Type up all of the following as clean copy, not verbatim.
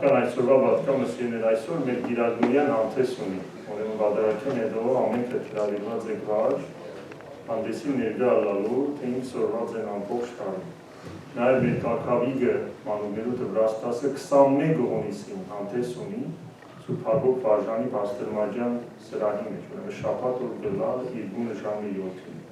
Այսօրվա պատկամսիներ այսօր մեր գիրագնության անթես ունի, ուրեմն բادرություն հետո ամենքը հրավիրված եք վար, հանդեսի ներգա ալալու, թե ինչ սորված են ամբողջ տարի։ Նաև մեր կարգավիգը մանուներուտը Վրաստասը 21 հունիսին անթես ունի, Սուրբ Հակոբ Վարժանի Բաստրմաջյան սրահի մեջ, ուրեմն շաբաթ օր գլալ իր գունը ժամի 7-ին։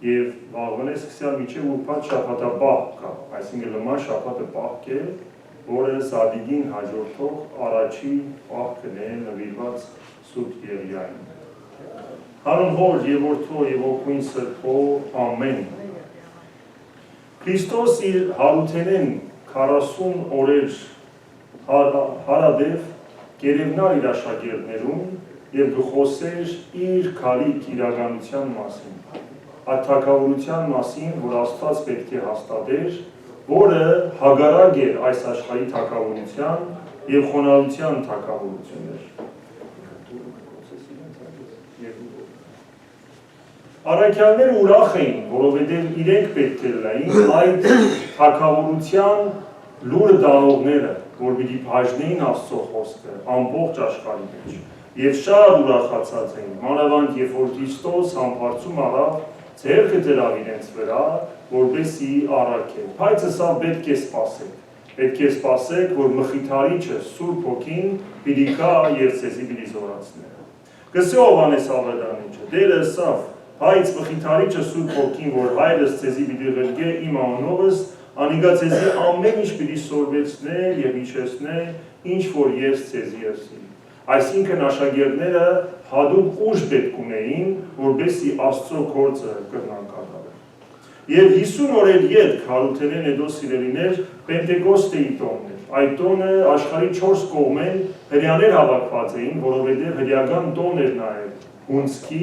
Եվ վաղվան է սկսյալ միջև ուրբաթ շաբաթաբահ կա, այսինքն լման շաբաթը պահք է, որը Սադիգին հաջորդող առաջի պահքն է նվիրված Սուրբ Եղիային։ Հանուն Հոր և Որդու և Օգուին Սրբո ամեն։ Քրիստոս իր հարութենեն 40 օրեր հարադև գերևնար իր աշակերտներուն և գխոսեր իր քալիք իրականության մասին, այդ թագավորության մասին, որ Աստված պետք է հաստատեր, որը հագարակ էր այս աշխարհի թագավորության և խոնարհության թագավորություն էր։ Առաքյալները ուրախ էին, որովհետև իրենք պետք է լային այդ թագավորության լուրը տանողները, որ պիտի բաժնեին Աստծո խոսքը ամբողջ աշխարհի մեջ, և շատ ուրախացած էին, մանավանդ երբ որ Քրիստոս համբարձում առավ ձեռքը դրավ իրենց վրա, որպեսզի առաքե։ Բայց սա պետք է սպասեք, որ Մխիթարիչը Սուրբ Հոգին պիտի գա և ձեզի պիտի զորացնե։ Գսե Հովհաննես Ավետարանիչը, Տերը ըսավ, բայց Մխիթարիչը Սուրբ Հոգին, որ Հայրս ձեզի պիտի ղրկե իմ անունովս, անիկա ձեզի ամեն ինչ պիտի սորվեցնե և իջեցնե, ինչ որ ես ձեզի ըսի։ Այսինքն աշակերտները հատուկ ուժ պետք ունեին, որպեսզի Աստծո գործը կրնան կատարել։ Եվ 50 օրեր ետք հարութենեն հետո սիրելիներ Պենտեկոստեի տոնն էր։ Այդ տոնը աշխարհի 4 կողմեն հրեաներ հավաքված էին, որովհետև հրեական տոն էր նաև հունցքի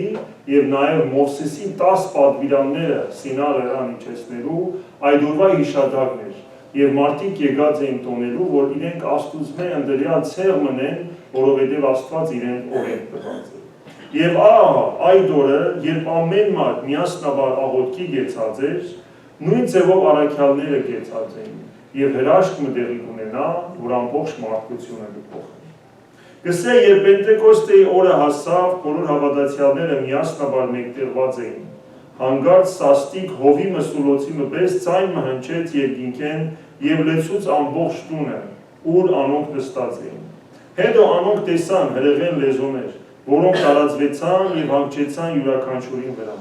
և նաև Մովսեսի 10 պատվիրանները Սինա լեռան իջեցնելու այդ օրվա հիշատակն էր։ Եվ մարդիկ եկած էին տոնելու, որ իրենք Աստուծմե ընդրյալ ցեղ մնեն, որովհետև Աստված իրեն օրենք տված է։ Եվ այդ օրը, երբ ամեն մարդ միասնաբար աղոթքի գեցած էր, նույն ձևով առաքյալները գեցած էին, և հրաշք տեղի կունենա, որ ամբողջ մարդկությունը կփոխվի։ Գսե, երբ Պենտեկոստեի օրը հասավ, բոլոր հավատացյալները միասնաբար մեկտեղված էին, հանկարծ սաստիկ հովի մսուլոցի մպես ձայն մհնչեց երկինքեն և լեցուց ամբողջ տունը, ուր անոնք նստած էին։ Հետո անոնք տեսան հրեղեն լեզուներ, որոնք տարածվեցան և հանգչեցան յուրաքանչյուրին վրա։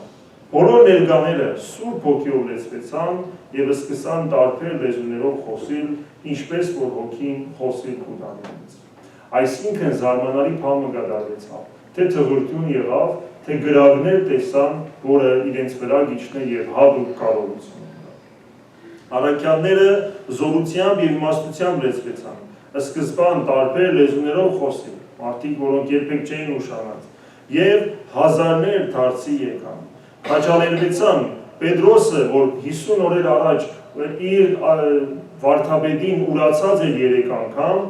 Բոլոր ներկաները Սուրբ Հոգիով լեցվեցան և սկսան տարբեր լեզուներով խոսիլ, ինչպես որ Հոգին խոսիլ կուտանից։ Այսինքն զարմանալի բան կատարվեցավ, թե թղրտյուն եղավ, թե գրավներ տեսան, որը իրենց վրա գիչնե և հատուկ կարողություն։ Առաքյալները զորությամբ և իմաստությամբ լեցվեցան, սկզբան տարբեր լեզուներով խոսիլ, մարդիկ, որոնք երբեք չէին ուշանած, և հազարներ դարձի եկան։ Քաջալերվեցան Պետրոսը, որ 50 օրեր առաջ իր վարդապետին ուրացած էր 3 անգամ,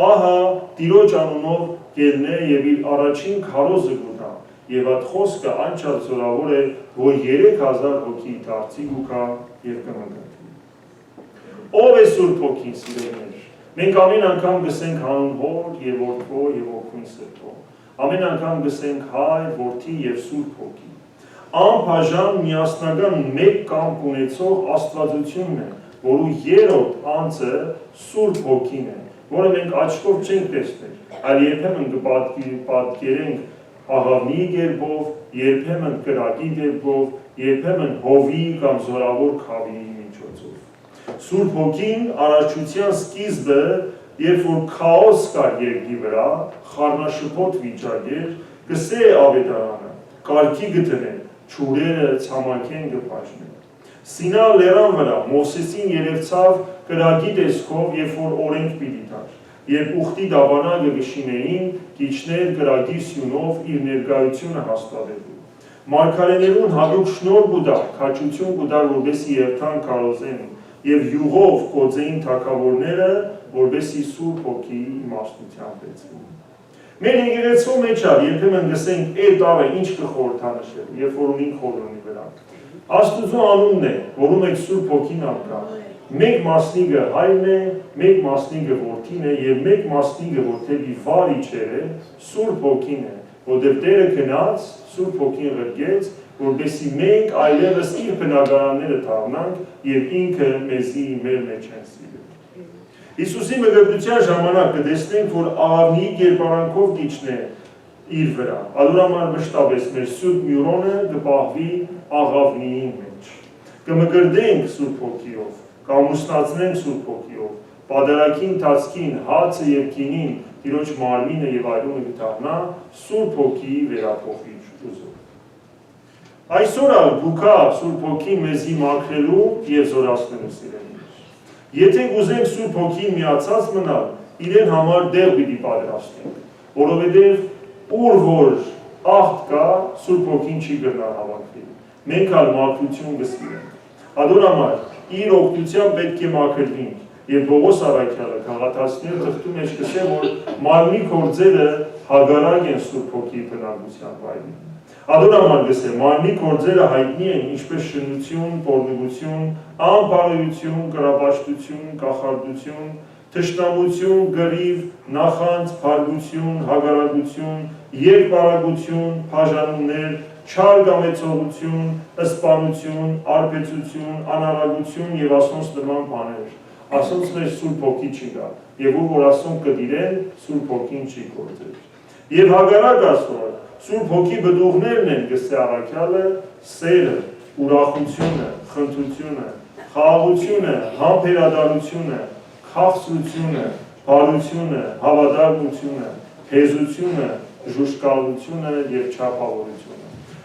ահա Տիրոջ անունով գելնե և իր առաջին քարոզը կուտա, և այդ խոսքը անչափ զորավոր է, որ 3000 հոգի դարձի կուքա և կմգնվի։ Ով է Սուրբ Հոգին, սիրելիներ։ Մենք ամեն անգամ գսենք հանուն Հոր և Որդու և Օգուին Սրբո։ Ամեն անգամ գսենք Հայր, Որդի և Սուրբ Հոգի։ Անբաժան միասնական մեկ կամք ունեցող աստվածությունն է, որու երրորդ անձը Սուրբ Հոգին է, որը մենք աչքով չենք տեսնել, այլ երբեմն կպատկերենք աղավնի կերպով, երբեմն կրակի կերպով, երբեմն հովի կամ զորավոր քավի միջոցով։ Սուրբ Հոգին առաջության սկիզբը, երբ որ քաոս կար երկրի վրա, խառնաշփոթ վիճակ էր, գսե Ավետարանը, կարգի գտնեն, ջուրերը ցամաքեն կբաժնեն։ Սինա լեռան վրա Մովսեսին երևցավ կրակի տեսքով, երբ որ օրենք պիտի տար, երբ ուխտի դաբանակը կշինեին, գիչներ կրակի սյունով իր ներկայությունը հաստատելու։ Մարգարեներուն հատուկ շնորհ կուտար, քաջություն կուտար, որպեսզի երթան քարոզեն, և յուղով կոծեին թագավորները, որպեսզի Սուրբ Հոգիի իմաստությամբ լեցվեն։ Մեր եկեղեցու մեջ երբեմն գսենք այդ տարը ինչ կխորհրդանշել, երբ որ ունենք խորհրդի վրա։ Աստուծո անունն է, որում եք Սուրբ Հոգին ապկա։ մեկ մասնիկը հայրն է, մեկ մասնիկը որդին է եւ մեկ մասնիկը որ թեպի վար իջեր է, Սուրբ Հոգին է, որտեղ Տերը գնաց, Սուրբ Հոգին ղրկեց, որպեսզի մենք այլևս իր բնակարանները դառնանք եւ ինքը մեզի մեր մեջ են սիրել։ Հիսուսի մգրտության ժամանակ կտեսնենք, որ Աղավնիի կերպարանքով դիչն է իր վրա, aduraman մշտապես մեր Սուրբ Մյուրոնը կպահվի Աղավնիի մեջ։ Կմգրդենք Սուրբ Հոգիով, կամուսնացնենք Սուրբ Հոգիով, պատարագի ընթացքին հացը եւ գինին, Տիրոջ մարմինը եւ այլունը կդառնա Սուրբ Հոգիի վերափոխիչ ուզով։ Այսօր գուքա Սուրբ Հոգին մեզի մաքրելու եւ զորացնելու սիրելիներ։ Եթե ուզենք Սուրբ Հոգին միացած մնալ, իրեն համար դեղ պիտի պատրաստենք, որովհետեւ ուր որ աղտ կա, Սուրբ Հոգին չի գտնա հավաքվել։ Մենք ալ մաքրություն կսիրենք։ Aduraman իր օգնությամբ պետք է մաքրվենք։ Եվ Պողոս առաքյալը քաղաքացիներ թղթում մեջ կսե, որ մարմնի գործերը հագարակ են Սուրբ Հոգիի բնակության վայրին։ Aduraman կսե, մարմնի գործերը հայտնի են ինչպես շնություն, պոռնոգություն, անբարոյություն, կրապաշտություն, կախարդություն, թշնամություն, գրիվ, նախանձ, փարգություն, հագարակություն, երկպարագություն, բաժանումներ, չար գամեցողություն, ըսպանություն, արբեցություն, անարագություն եւ ասոնց նման բաներ։ Ասոնց մեր Սուրբ Հոգի չի գա, եւ որ ասոնք կդիրեն, Սուրբ Հոգին չի գործել։ Եվ հագարակ ասոր, Սուրբ Հոգի բդուղներն են գսե առաքյալը, սերը, ուրախությունը, խնդրությունը, խաղաղությունը, համբերադարությունը, քաղցրությունը, բարությունը, հավատարմությունը, հեզությունը, ժուշկալությունը եւ չափավորությունը։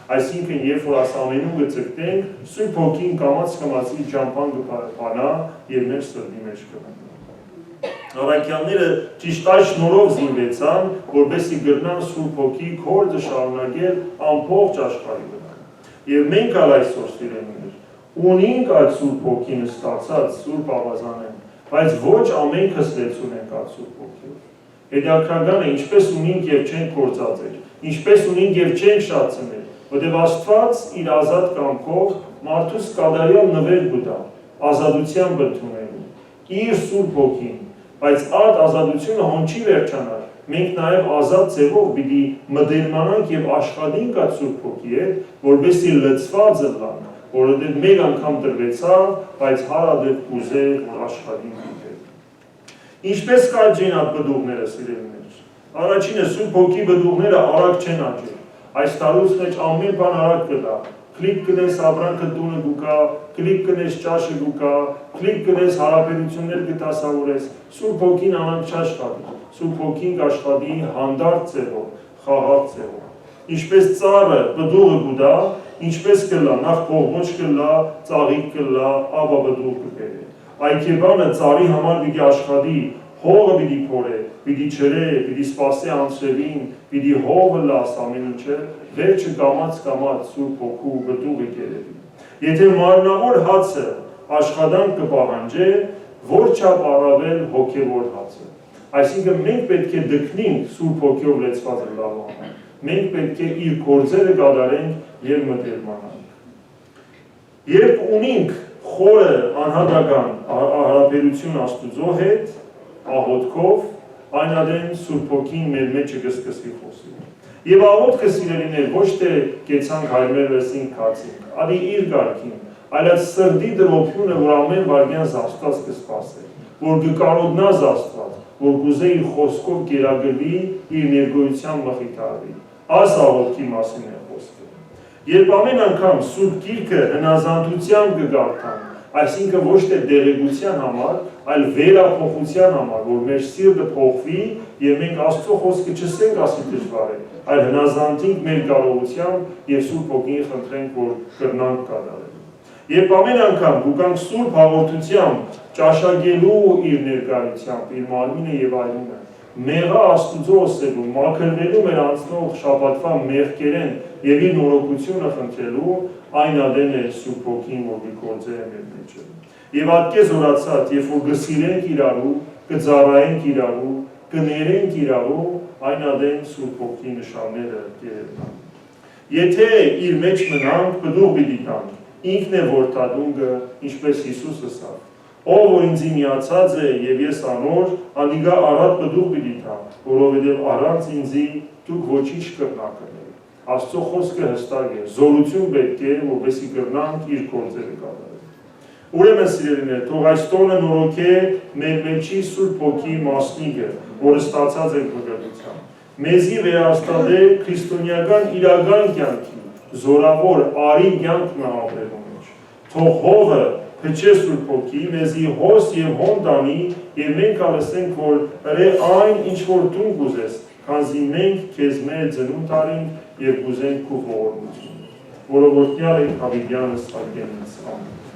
Այսինքն, երբ որ ասամենում կծգտենք, Սուրբ Հոգին կամաց-կամացի ճամփան կփանա եւ մեր սրտի մեջ կմնա։ Առաքյալները ճիշտ այս շնորհով զինվեցան, որպեսզի գրնան Սուրբ Հոգի գործը շարունակել ամբողջ աշխարհի վրա։ Եվ մենք ալ այսօր սիրելիներ, ունենք այդ Սուրբ Հոգին ստացած Սուրբ Ավազանեն, բայց ոչ ամենքս լեց ունենք այդ Սուրբ Հոգիով։ Հետաքրքրական է, ինչպես ունենք եւ չենք գործածել, ինչպես ունենք եւ չենք շատցնել, որտեղ Աստված իր ազատ կամքով մարդուս կադարյալ նվեր գտա, ազատությամբ ընդունելու, իր Սուրբ Հոգին, բայց այդ ազատությունը հոն չի վերջանար, մենք նաեւ ազատ ձևով պիտի մտերմանանք եւ աշխատենք այդ Սուրբ Հոգի հետ, որպեսզի լցված լինենք, որովհետեւ մեկ անգամ տրվեցավ, բայց հարադեպ կուզեր, որ աշխատենք դիտել։ Ինչպես կաճեն այդ բդուղները սիրելիներ։ Առաջինը Սուրբ Հոգի բդուղները արագ չեն աճել։ Այս տարուց մեջ ամեն բան արագ կդա։ Կլիկ կնես ապրանքը տունը գուկա, կլիկ կնես ճաշը գուկա, կլիկ կնես հարաբերություններ կտասավորես։ Սուրբ Հոգին անանք չաշխատի։ Սուրբ Հոգին կաշխատի հանդարտ ձևով, խաղաղ ձևով։ Ինչպես ծառը բդուղը գուտա, ինչպես կլա, նախ կողմոչ կլա, ծաղիկ կլա, ապա բդուղ կբերե։ Այքեբանը ծառի համար պիտի աշխատի, հողը պիտի փորե, պիտի ջրե, պիտի սպասի անձրևին, պիտի հողը լաս ամեն ինչը, վերջը կամաց Սուրբ Հոգու բդուղի կերևի։ Եթե մարմնավոր հացը աշխատանք կպահանջե, որ չափ առավել հոգևոր հացը։ Այսինքն մենք պետք է դքնենք Սուրբ Հոգիով լեցված լինելու համար։ Մենք պետք է իր գործերը կատարենք եւ մտերմանանք։ Երբ ունենք խորը անհատական հարաբերություն Աստուծո հետ, աղոթքով, այնադեն Սուրբ Հոգին մեր մեջը կսկսի խոսել։ Եվ աղոթքը սիրելիներ ոչ թե կեցանք հայրմեր վերսինք քացինք, ալի իր գարքին, այլაც սրտի դրոփյունը, որ ամեն վարդյան Աստված կսպասե, որ կկարողնա Աստված, որ կուզե իր խոսքով գերագրվի, իր ներգոյության մխիթարվի։ Այս աղոթքի մասին է խոսքը։ Երբ ամեն անգամ Սուրբ Գիրքը հնազանդությամբ կգարթան, այսինքն ոչ թե դեղեցության համար, այլ վերափոխության համար, որ մեր սիրտը փոխվի եւ մենք Աստծո խոսքը չսենք ասի դժվար է, այլ հնազանդենք մեր կարողությամբ եւ Սուրբ Հոգին խնդրենք, որ կրնանք կատարել։ Երբ ամեն անգամ գուկանք Սուրբ հաղորդությամբ ճաշակելու իր ներկայությամբ, իր մարմինը եւ այլունը, մեղա Աստուծո ոսելու, մաքրվելու մեր անցնող շաբաթվա մեղքերեն եւ իր նորոգությունը խնդրելու, այն ադեն է Սուրբ Հոգին, որ գործե է մեր մեջը։ Եվ ատկե զորացած, երբ որ գսիրենք իրարու, կծառայենք իրարու, կներենք իրարու, այն ադեն Սուրբ Հոգի նշանները կերևնան։ Եթե իր մեջ մնանք, բդուղ պիտի տանք, ինքն է որդադունգը, ինչպես Հիսուսը ասավ, ով որ ինձի միացած է եւ ես անոր, անիգա առատ բդուղ պիտի տա, որովհետեւ առանց ինձի դուք ոչինչ կրնաք անել։ Աստծո խոսքը հստակ է, զորություն պետք է, որովհետեւ կրնանք իր գործերը կատարել։ Ուրեմն սիրելիներ, թող այս տոնը նորոգե մեր մեջի Սուրբ Հոգի մասնիկը, որը ստացած է բգտությամբ։ Մեզի վերահաստատե քրիստոնեական իրական կյանքի, զորավոր արի կյանք ապրելու մեջ։ Թող հողը փչե Սուրբ Հոգի, մեզի հոս եւ հոն տանի, եւ մենք ալսենք, որ հրե այն, ինչ որ դու կուզես, քանզի մենք քեզ մեր ծնունդ արինք եւ կուզենք քո ողորմությունը։ Որովհետեւ Հավիդյանս արգենից ամեն։